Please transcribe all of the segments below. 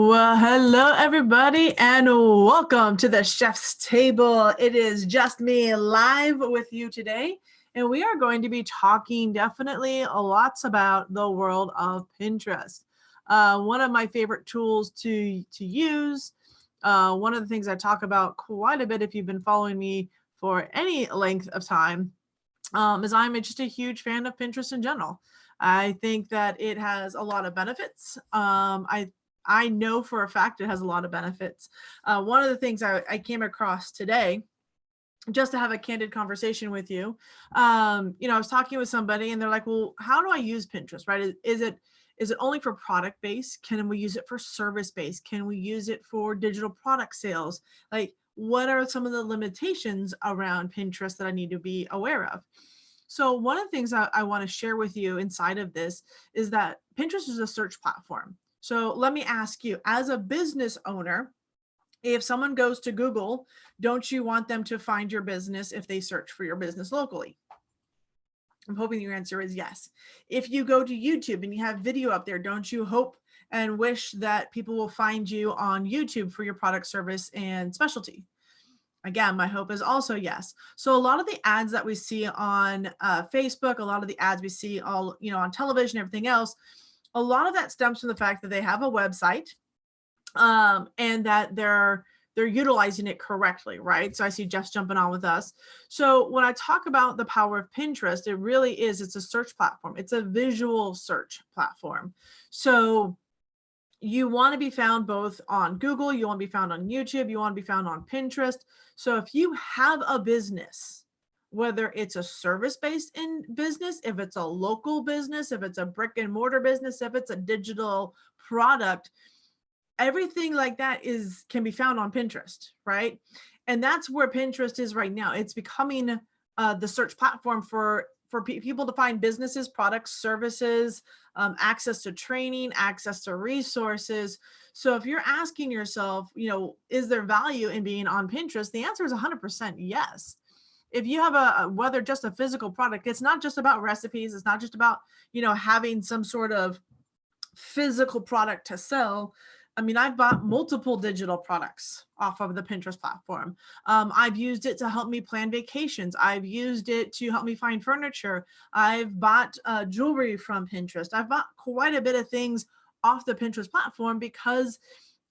Well, hello everybody, and welcome to the Chef's Table. It is just me live with you today, and we are going to be talking definitely lots about the world of Pinterest. One of my favorite tools to use. One of the things I talk about quite a bit if you've been following me for any length of time, is I'm just a huge fan of Pinterest in general. I think that it has a lot of benefits. I know for a fact it has a lot of benefits. One of the things I came across today, just to have a candid conversation with you, I was talking with somebody and they're like, well, how do I use Pinterest, right? Is it only for product based? Can we use it for service based? Can we use it for digital product sales? Like, what are some of the limitations around Pinterest that I need to be aware of? So one of the things I want to share with you inside of this is that Pinterest is a search platform. So let me ask you, as a business owner, if someone goes to Google, don't you want them to find your business if they search for your business locally? I'm hoping your answer is yes. If you go to YouTube and you have video up there, don't you hope and wish that people will find you on YouTube for your product, service, and specialty? Again, my hope is also yes. So a lot of the ads that we see on Facebook, a lot of the ads we see all, on television, everything else, a lot of that stems from the fact that they have a website, and that they're utilizing it correctly, right? So I see Jeff's jumping on with us. So when I talk about the power of Pinterest, it's a search platform. It's a visual search platform. So you want to be found both on Google, you want to be found on YouTube, you want to be found on Pinterest. So if you have a business, whether it's a service-based in business, if it's a local business, if it's a brick and mortar business, if it's a digital product, everything like that can be found on Pinterest, right? And that's where Pinterest is right now. It's becoming the search platform for people to find businesses, products, services, access to training, access to resources. So if you're asking yourself, is there value in being on Pinterest? The answer is 100% yes. If you have whether just a physical product, it's not just about recipes. It's not just about, having some sort of physical product to sell. I mean, I've bought multiple digital products off of the Pinterest platform. I've used it to help me plan vacations. I've used it to help me find furniture. I've bought jewelry from Pinterest. I've bought quite a bit of things off the Pinterest platform because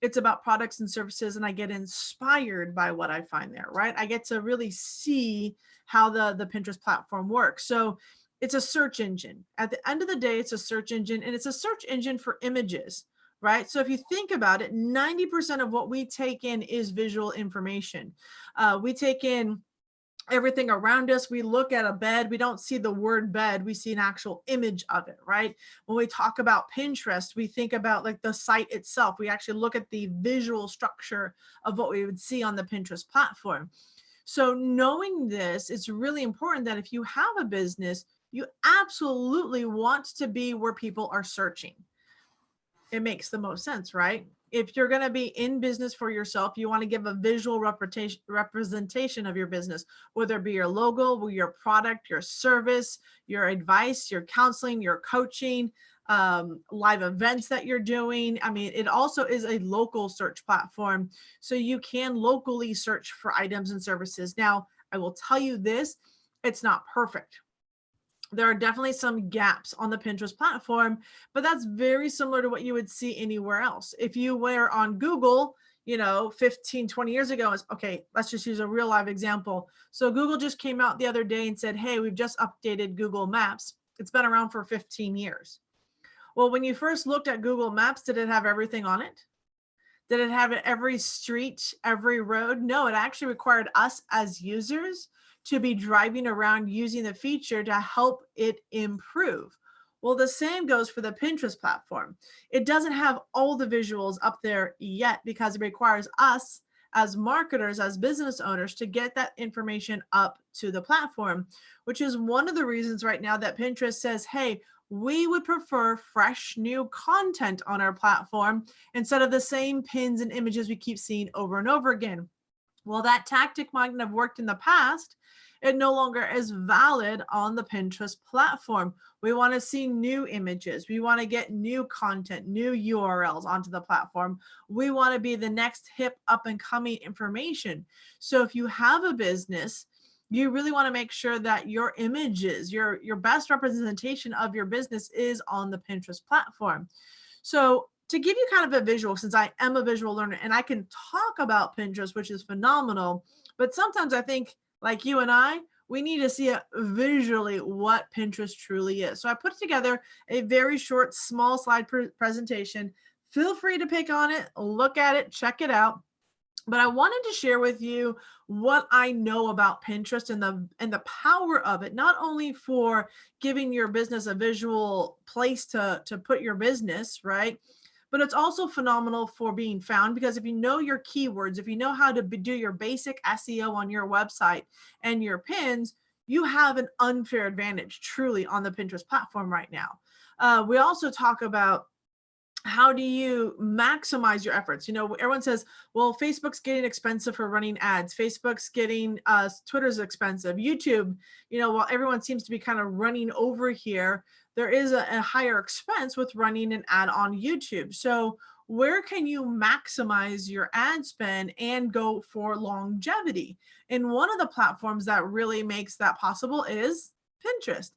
it's about products and services, and I get inspired by what I find there, right? I get to really see how the Pinterest platform works. So it's a search engine. At the end of the day, it's a search engine, and it's a search engine for images, right? So if you think about it, 90% of what we take in is visual information. We take in everything around us. We look at a bed, we don't see the word bed, we see an actual image of it, right? When we talk about Pinterest, we think about like the site itself. We actually look at the visual structure of what we would see on the Pinterest platform. So knowing this, it's really important that if you have a business, you absolutely want to be where people are searching. It makes the most sense, right? If you're going to be in business for yourself, you want to give a visual representation of your business, whether it be your logo, your product, your service, your advice, your counseling, your coaching, live events that you're doing. I mean, it also is a local search platform. So you can locally search for items and services. Now, I will tell you this, it's not perfect. There are definitely some gaps on the Pinterest platform, but that's very similar to what you would see anywhere else. If you were on Google, 15, 20 years ago, okay, let's just use a real live example. So Google just came out the other day and said, hey, we've just updated Google Maps. It's been around for 15 years. Well, when you first looked at Google Maps, did it have everything on it? Did it have every street, every road? No, it actually required us as users to be driving around using the feature to help it improve. Well, the same goes for the Pinterest platform. It doesn't have all the visuals up there yet because it requires us as marketers, as business owners, to get that information up to the platform, which is one of the reasons right now that Pinterest says, hey, we would prefer fresh new content on our platform instead of the same pins and images we keep seeing over and over again. Well, that tactic might have worked in the past, it no longer is valid on the Pinterest platform. We want to see new images. We want to get new content, new URLs onto the platform. We want to be the next hip up and coming information. So if you have a business, you really want to make sure that your images, your best representation of your business is on the Pinterest platform. So to give you kind of a visual, since I am a visual learner and I can talk about Pinterest, which is phenomenal, but sometimes I think, like you and I, we need to see it visually what Pinterest truly is. So I put together a very short, small slide presentation. Feel free to pick on it, look at it, check it out. But I wanted to share with you what I know about Pinterest and the power of it, not only for giving your business a visual place to put your business, right? But it's also phenomenal for being found, because if you know your keywords, if you know how to do your basic SEO on your website and your pins, you have an unfair advantage truly on the Pinterest platform right now. We also talk about how do you maximize your efforts? You know, everyone says, well, Facebook's getting expensive for running ads. Facebook's getting, Twitter's expensive. YouTube, you know, while everyone seems to be kind of running over here, there is a higher expense with running an ad on YouTube. So where can you maximize your ad spend and go for longevity? And one of the platforms that really makes that possible is Pinterest.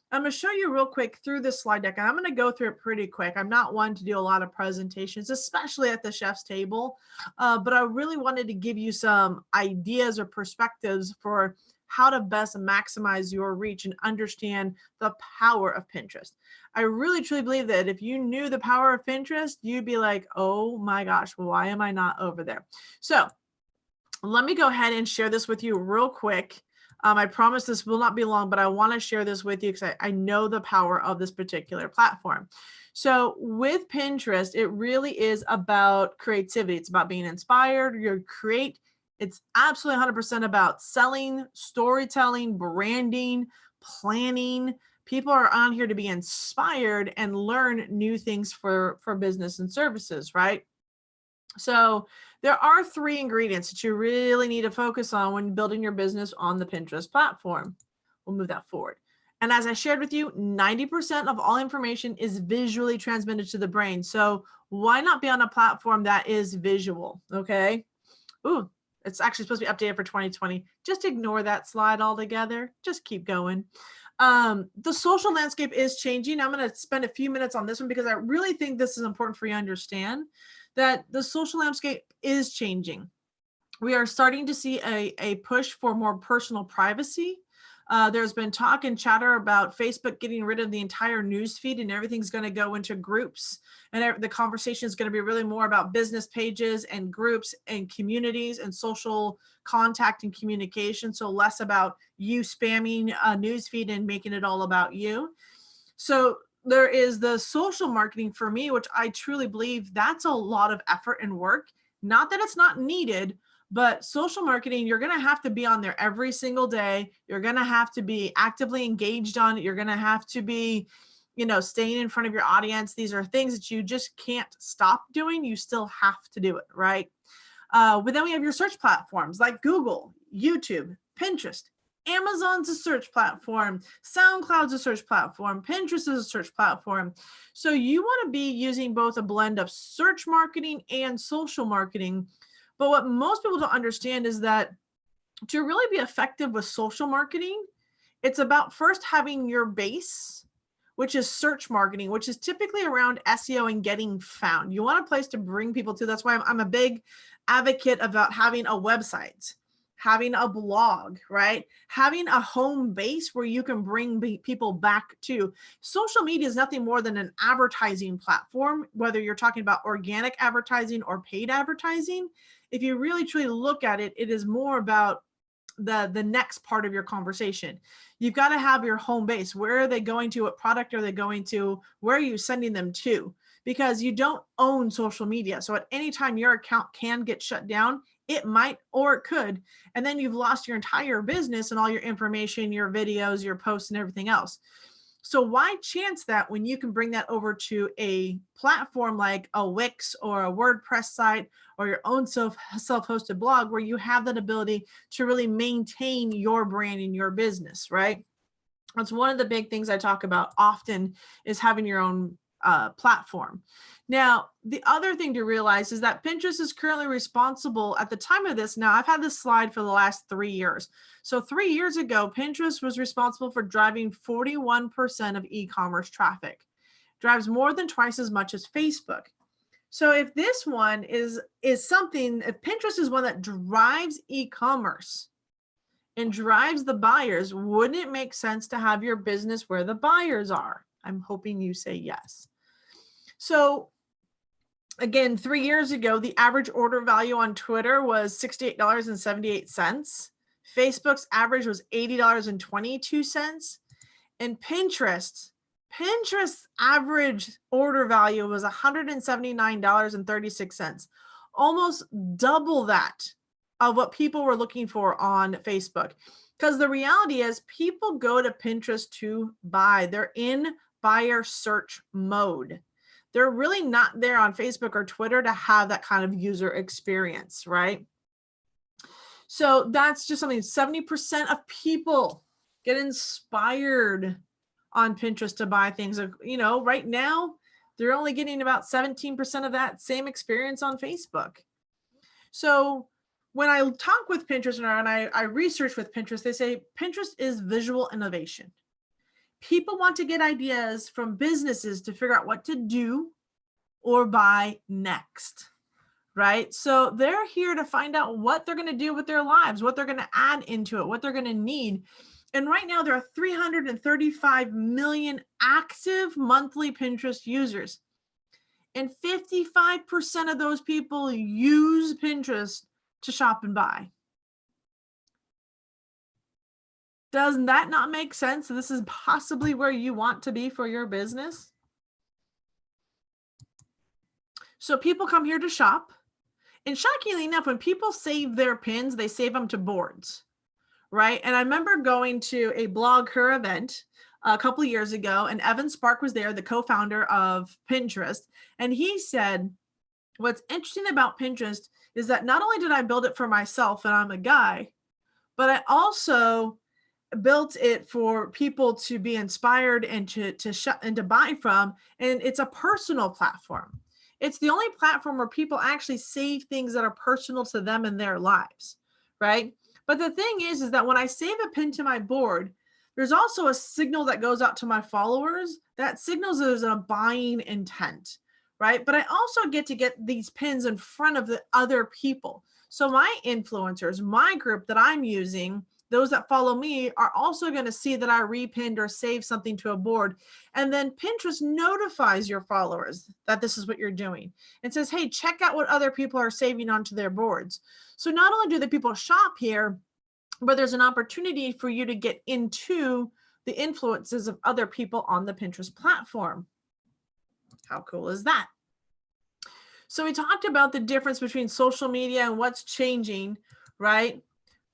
I'm going to show you real quick through this slide deck, and I'm going to go through it pretty quick. I'm not one to do a lot of presentations, especially at the chef's table, but I really wanted to give you some ideas or perspectives for how to best maximize your reach and understand the power of Pinterest. I really truly believe that if you knew the power of Pinterest, you'd be like, oh my gosh, why am I not over there? So let me go ahead and share this with you real quick. I promise this will not be long, but I want to share this with you because I know the power of this particular platform. So with Pinterest, it really is about creativity. It's about being inspired. It's absolutely 100% about selling, storytelling, branding, planning. People are on here to be inspired and learn new things for business and services, right? So there are 3 ingredients that you really need to focus on when building your business on the Pinterest platform. We'll move that forward. And as I shared with you, 90% of all information is visually transmitted to the brain. So why not be on a platform that is visual? Okay. Ooh, it's actually supposed to be updated for 2020. Just ignore that slide altogether. Just keep going. The social landscape is changing. I'm going to spend a few minutes on this one because I really think this is important for you to understand that the social landscape is changing. We are starting to see a push for more personal privacy. There's been talk and chatter about Facebook getting rid of the entire news feed and everything's going to go into groups. And the conversation is going to be really more about business pages and groups and communities and social contact and communication. So less about you spamming a news feed and making it all about you. So there is the social marketing for me, which I truly believe that's a lot of effort and work. Not that it's not needed, but social marketing, you're going to have to be on there every single day. You're going to have to be actively engaged on it. You're going to have to be, staying in front of your audience. These are things that you just can't stop doing. You still have to do it, right? But then we have your search platforms like Google, YouTube, Pinterest. Amazon's a search platform, SoundCloud's a search platform, Pinterest is a search platform. So you want to be using both a blend of search marketing and social marketing. But what most people don't understand is that to really be effective with social marketing, it's about first having your base, which is search marketing, which is typically around SEO and getting found. You want a place to bring people to. That's why I'm a big advocate about having a website, having a blog, right? Having a home base where you can bring people back to. Social media is nothing more than an advertising platform, whether you're talking about organic advertising or paid advertising. If you really truly look at it, it is more about the next part of your conversation. You've got to have your home base. Where are they going to? What product are they going to? Where are you sending them to? Because you don't own social media. So at any time your account can get shut down, it might or it could. And then you've lost your entire business and all your information, your videos, your posts, and everything else. So why chance that when you can bring that over to a platform like a Wix or a WordPress site or your own self-hosted blog, where you have that ability to really maintain your brand and your business, right? That's one of the big things I talk about often, is having your own platform. Now, the other thing to realize is that Pinterest is currently responsible at the time of this. Now, I've had this slide for the last 3 years. So 3 years ago, Pinterest was responsible for driving 41% of e-commerce traffic, drives more than twice as much as Facebook. So if this one is something, if Pinterest is one that drives e-commerce and drives the buyers, wouldn't it make sense to have your business where the buyers are? I'm hoping you say yes. So again, 3 years ago, the average order value on Twitter was $68.78. Facebook's average was $80.22. And Pinterest's average order value was $179.36, almost double that of what people were looking for on Facebook. Because the reality is, people go to Pinterest to buy. They're in buyer search mode. They're really not there on Facebook or Twitter to have that kind of user experience, right? So that's just something. 70% of people get inspired on Pinterest to buy things. You know, right now, they're only getting about 17% of that same experience on Facebook. So when I talk with Pinterest and I research with Pinterest, they say Pinterest is visual innovation. People want to get ideas from businesses to figure out what to do or buy next, right? So they're here to find out what they're going to do with their lives, what they're going to add into it, what they're going to need. And right now there are 335 million active monthly Pinterest users. And 55% of those people use Pinterest to shop and buy. Does that not make sense? This is possibly where you want to be for your business. So people come here to shop. And shockingly enough, when people save their pins, they save them to boards, right? And I remember going to a Blog Her event a couple of years ago, and Evan Spark was there, the co-founder of Pinterest. And he said, what's interesting about Pinterest is that not only did I build it for myself, and I'm a guy, but I also built it for people to be inspired and to buy from. And it's a personal platform. It's the only platform where people actually save things that are personal to them in their lives, right? But the thing is that when I save a pin to my board, there's also a signal that goes out to my followers that signals there's a buying intent, right? But I also get to get these pins in front of the other people. So my influencers, my group that I'm using, those that follow me, are also going to see that I repinned or saved something to a board. And then Pinterest notifies your followers that this is what you're doing and says, hey, check out what other people are saving onto their boards. So not only do the people shop here, but there's an opportunity for you to get into the influences of other people on the Pinterest platform. How cool is that? So we talked about the difference between social media and what's changing, right?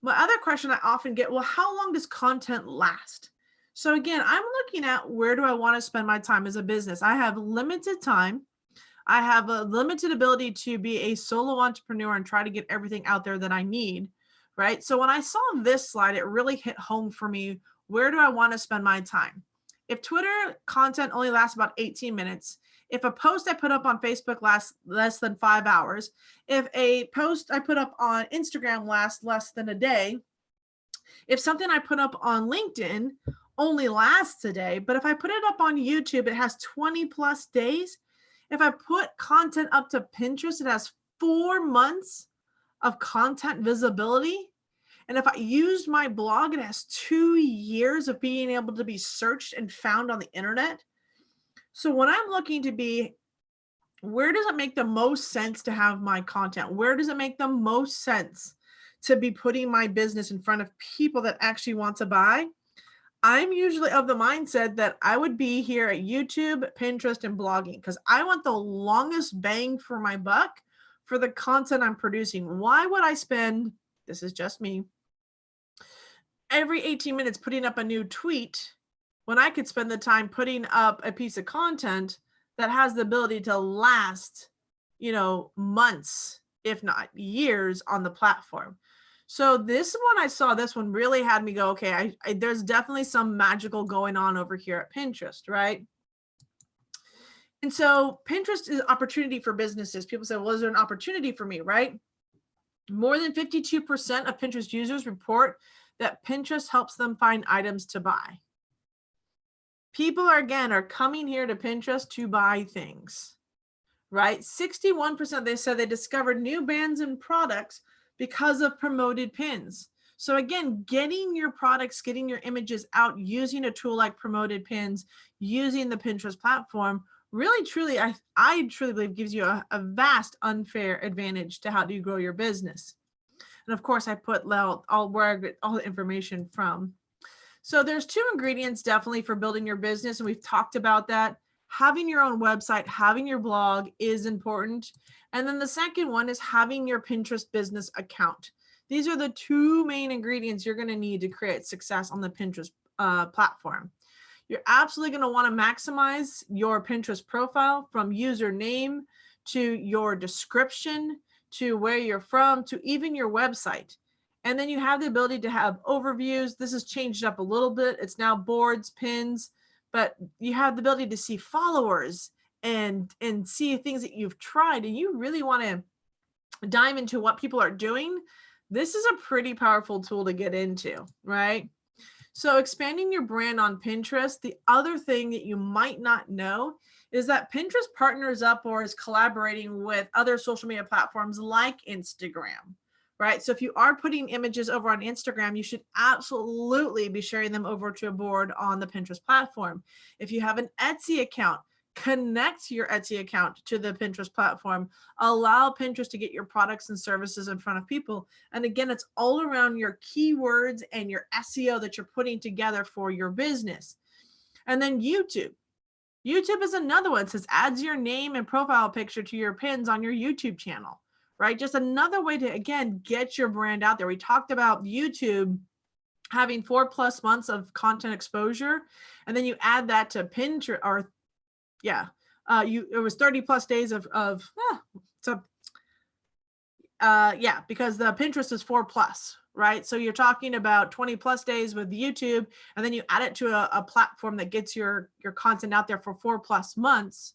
My other question I often get, well, how long does content last? So again, I'm looking at where do I want to spend my time as a business? I have limited time. I have a limited ability to be a solo entrepreneur and try to get everything out there that I need, right? So when I saw this slide, it really hit home for me. Where do I want to spend my time? If Twitter content only lasts about 18 minutes, if a post I put up on Facebook lasts less than 5 hours, if a post I put up on Instagram lasts less than a day, if something I put up on LinkedIn only lasts a day, but if I put it up on YouTube, it has 20 plus days. If I put content up to Pinterest, it has 4 months of content visibility. And if I used my blog, it has 2 years of being able to be searched and found on the internet. So when I'm looking to be, where does it make the most sense to have my content? Where does it make the most sense to be putting my business in front of people that actually want to buy? I'm usually of the mindset that I would be here at YouTube, Pinterest, and blogging, because I want the longest bang for my buck for the content I'm producing. Why would I spend, this is just me, every 18 minutes putting up a new tweet when I could spend the time putting up a piece of content that has the ability to last, months, if not years on the platform. So this one, I saw this one really had me go, okay, there's definitely some magical going on over here at Pinterest, right? And so Pinterest is opportunity for businesses. People say, well, is there an opportunity for me, right? More than 52% of Pinterest users report that Pinterest helps them find items to buy. People are coming here to Pinterest to buy things, right? 61%, they said they discovered new brands and products because of promoted pins. So again, getting your products, getting your images out using a tool like promoted pins, using the Pinterest platform, really, truly, I truly believe gives you a vast unfair advantage to how do you grow your business. And of course, I put all where I get all the information from. So there's two ingredients definitely for building your business, and we've talked about that. Having your own website, having your blog is important. And then the second one is having your Pinterest business account. These are the two main ingredients you're going to need to create success on the Pinterest platform. You're absolutely going to want to maximize your Pinterest profile, from username to your description to where you're from to even your website. And then you have the ability to have overviews. This has changed up a little bit. It's now boards, pins, but you have the ability to see followers and see things that you've tried, and you really want to dive into what people are doing. This is a pretty powerful tool to get into, right? So expanding your brand on Pinterest, the other thing that you might not know is that Pinterest partners up or is collaborating with other social media platforms like Instagram, right? So if you are putting images over on Instagram, you should absolutely be sharing them over to a board on the Pinterest platform. If you have an Etsy account, connect your Etsy account to the Pinterest platform. Allow Pinterest to get your products and services in front of people. And again, it's all around your keywords and your SEO that you're putting together for your business. And then YouTube. YouTube is another one. It says adds your name and profile picture to your pins on your YouTube channel, right? Just another way to, again, get your brand out there. We talked about YouTube having 4+ months of content exposure, and then you add that to Pinterest, or it was 30+ days because the Pinterest is 4+, right? So you're talking about 20+ days with YouTube, and then you add it to a platform that gets your content out there for 4+ months,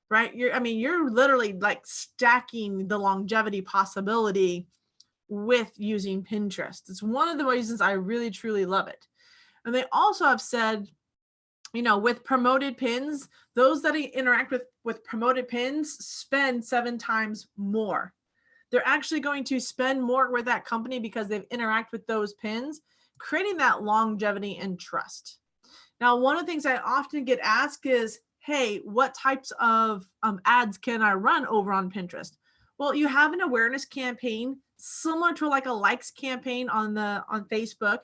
right? You're literally like stacking the longevity possibility with using Pinterest. It's one of the reasons I really, truly love it. And they also have said, with promoted pins, those that interact with promoted pins spend 7 times more. They're actually going to spend more with that company because they've interacted with those pins, creating that longevity and trust. Now, one of the things I often get asked is, hey, what types of ads can I run over on Pinterest? Well, you have an awareness campaign similar to like a likes campaign on Facebook.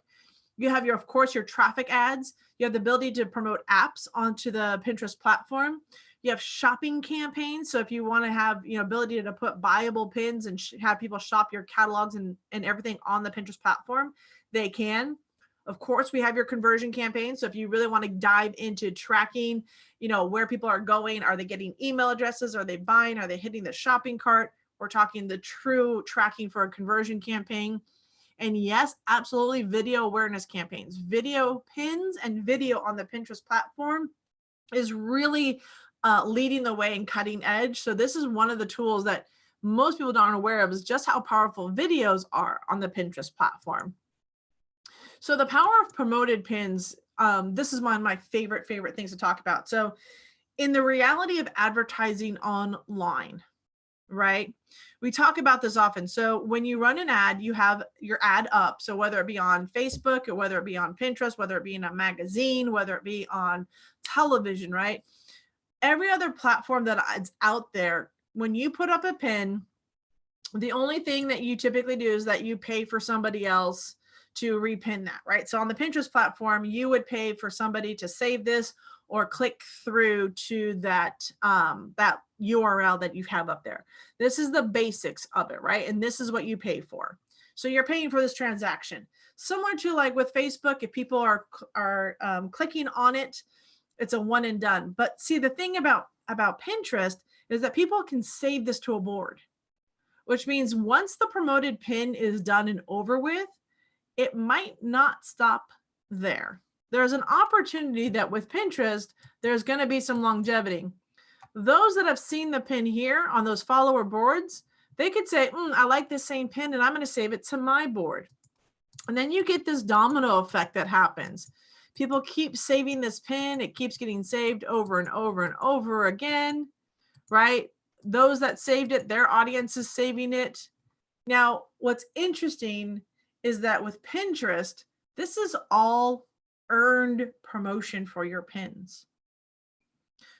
You have of course, your traffic ads. You have the ability to promote apps onto the Pinterest platform. You have shopping campaigns. So if you want to have, ability to put buyable pins and have people shop your catalogs and everything on the Pinterest platform, they can. Of course, we have your conversion campaign. So if you really want to dive into tracking, where people are going, are they getting email addresses? Are they buying? Are they hitting the shopping cart? We're talking the true tracking for a conversion campaign. And yes, absolutely, video awareness campaigns. Video pins and video on the Pinterest platform is really leading the way and cutting edge. So this is one of the tools that most people aren't aware of, is just how powerful videos are on the Pinterest platform. So the power of promoted pins, this is one of my favorite things to talk about. So in the reality of advertising online, right? We talk about this often. So when you run an ad, you have your ad up. So whether it be on Facebook or whether it be on Pinterest, whether it be in a magazine, whether it be on television, right? Every other platform that is out there, when you put up a pin, the only thing that you typically do is that you pay for somebody else to repin that, right? So on the Pinterest platform, you would pay for somebody to save this or click through to that URL that you have up there. This is the basics of it, right? And this is what you pay for. So you're paying for this transaction. Similar to like with Facebook, if people are clicking on it, it's a one and done. But see, the thing about Pinterest is that people can save this to a board, which means once the promoted pin is done and over with, it might not stop there. There's an opportunity that with Pinterest, there's going to be some longevity. Those that have seen the pin here on those follower boards, they could say, I like this same pin and I'm going to save it to my board. And then you get this domino effect that happens. People keep saving this pin. It keeps getting saved over and over and over again, right? Those that saved it, their audience is saving it. Now, what's interesting is that with Pinterest, this is all earned promotion for your pins.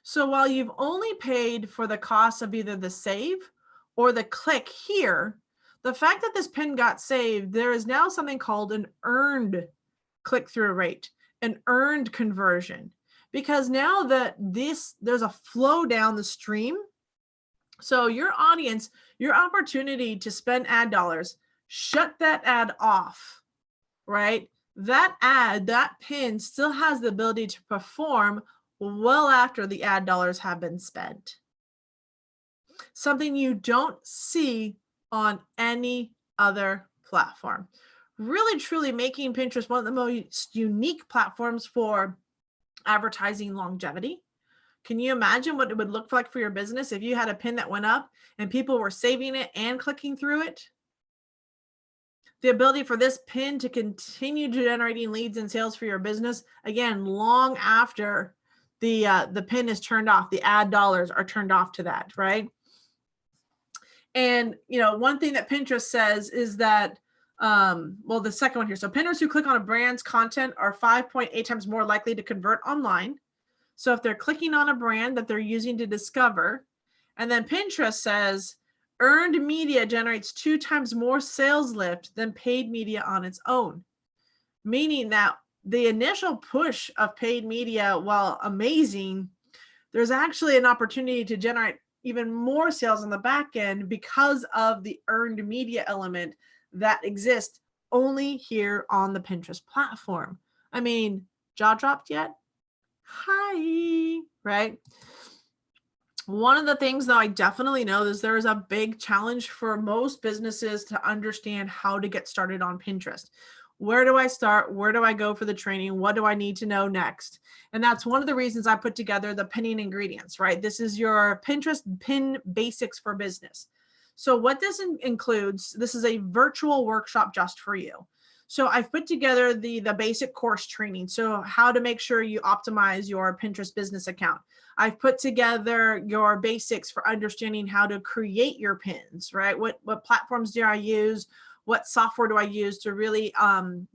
So while you've only paid for the cost of either the save or the click here, the fact that this pin got saved, there is now something called an earned click-through rate, an earned conversion, because now that there's a flow down the stream. So your audience, your opportunity to spend ad dollars, shut that ad off, right? That ad, that pin still has the ability to perform well after the ad dollars have been spent. Something you don't see on any other platform. Really, truly making Pinterest one of the most unique platforms for advertising longevity. Can you imagine what it would look like for your business if you had a pin that went up and people were saving it and clicking through it? The ability for this pin to continue generating leads and sales for your business, again, long after the pin is turned off, the ad dollars are turned off to that, right? And, one thing that Pinterest says is that, the second one here. So pinners who click on a brand's content are 5.8 times more likely to convert online. So if they're clicking on a brand that they're using to discover, and then Pinterest says earned media generates 2 times more sales lift than paid media on its own, meaning that the initial push of paid media, while amazing, there's actually an opportunity to generate even more sales on the back end because of the earned media element that exists only here on the Pinterest platform. I mean, jaw dropped yet? Hi, right? One of the things that I definitely know is there is a big challenge for most businesses to understand how to get started on Pinterest. Where do I start? Where do I go for the training? What do I need to know next? And that's one of the reasons I put together the pinning ingredients, right? This is your Pinterest pin basics for business. So what this includes, this is a virtual workshop just for you. So I've put together the basic course training. So how to make sure you optimize your Pinterest business account. I've put together your basics for understanding how to create your pins, right? What platforms do I use? What software do I use to really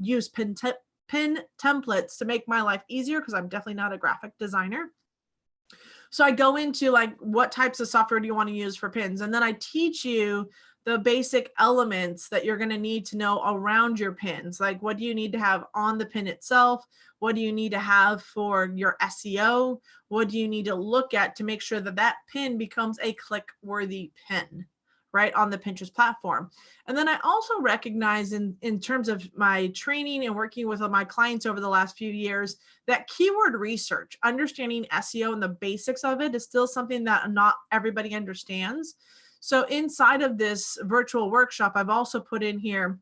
use pin templates to make my life easier? Because I'm definitely not a graphic designer. So I go into like, what types of software do you want to use for pins? And then I teach you the basic elements that you're going to need to know around your pins. Like, what do you need to have on the pin itself? What do you need to have for your SEO? What do you need to look at to make sure that that pin becomes a click-worthy pin, right, on the Pinterest platform? And then I also recognize in terms of my training and working with my clients over the last few years, that keyword research, understanding SEO and the basics of it is still something that not everybody understands. So inside of this virtual workshop, I've also put in here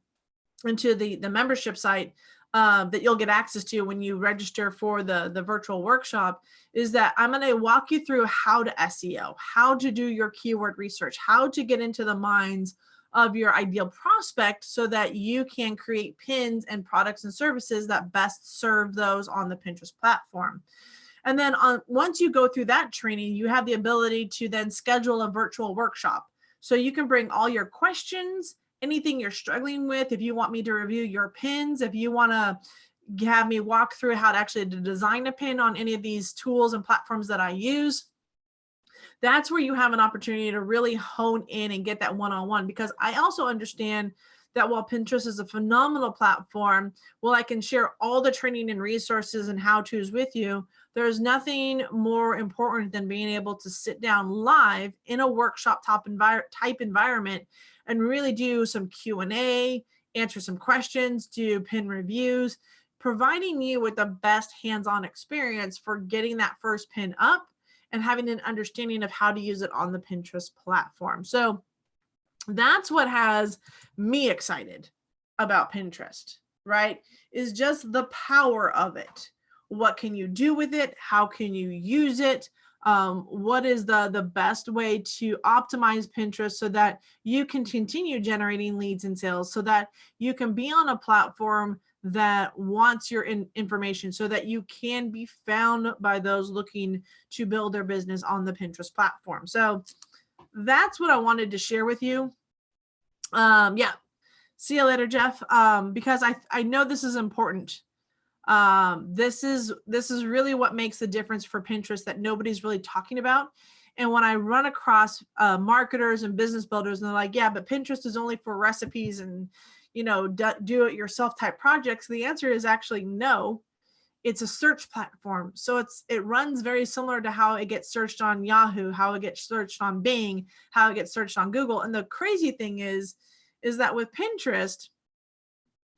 into the membership site that you'll get access to when you register for the virtual workshop, is that I'm going to walk you through how to SEO, how to do your keyword research, how to get into the minds of your ideal prospect so that you can create pins and products and services that best serve those on the Pinterest platform. And then once you go through that training, you have the ability to then schedule a virtual workshop. So you can bring all your questions, anything you're struggling with. If you want me to review your pins, if you want to have me walk through how to actually design a pin on any of these tools and platforms that I use, that's where you have an opportunity to really hone in and get that one-on-one. Because I also understand that while Pinterest is a phenomenal platform, while I can share all the training and resources and how-tos with you, there's nothing more important than being able to sit down live in a workshop type environment and really do some Q&A, answer some questions, do pin reviews, providing you with the best hands-on experience for getting that first pin up and having an understanding of how to use it on the Pinterest platform. So that's what has me excited about Pinterest, right? Is just the power of it. What can you do with it? How can you use it? What is the best way to optimize Pinterest so that you can continue generating leads and sales, so that you can be on a platform that wants your information, so that you can be found by those looking to build their business on the Pinterest platform. So that's what I wanted to share with you. Yeah, see you later, Jeff. Because I know this is important. This is really what makes the difference for Pinterest that nobody's really talking about. And when I run across marketers and business builders, and they're like, yeah, but Pinterest is only for recipes and, do it yourself type projects. The answer is actually no. It's a search platform. So it runs very similar to how it gets searched on Yahoo, how it gets searched on Bing, how it gets searched on Google. And the crazy thing is that with Pinterest,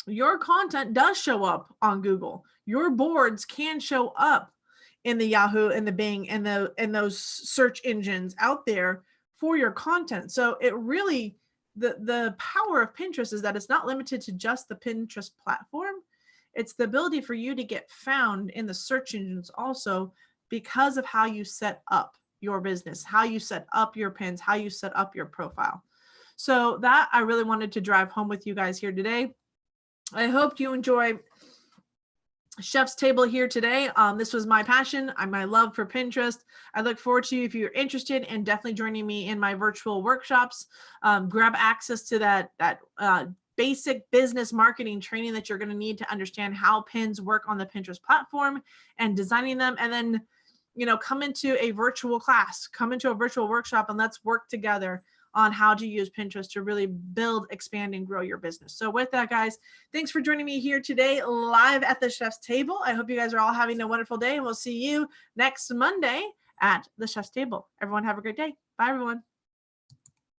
your content does show up on Google. Your boards can show up in the Yahoo and the Bing and those search engines out there for your content. So it really, the power of Pinterest is that it's not limited to just the Pinterest platform. It's the ability for you to get found in the search engines also because of how you set up your business, how you set up your pins, how you set up your profile. So that I really wanted to drive home with you guys here today. I hope you enjoy Chef's Table here today. This was my passion, my love for Pinterest. I look forward to, if you're interested, and definitely joining me in my virtual workshops. Grab access to that basic business marketing training that you're going to need to understand how pins work on the Pinterest platform and designing them. And then, come into a virtual class, come into a virtual workshop, and let's work together on how to use Pinterest to really build, expand, and grow your business. So with that, guys, thanks for joining me here today live at the Chef's Table. I hope you guys are all having a wonderful day, and we'll see you next Monday at the Chef's Table. Everyone have a great day. Bye, everyone.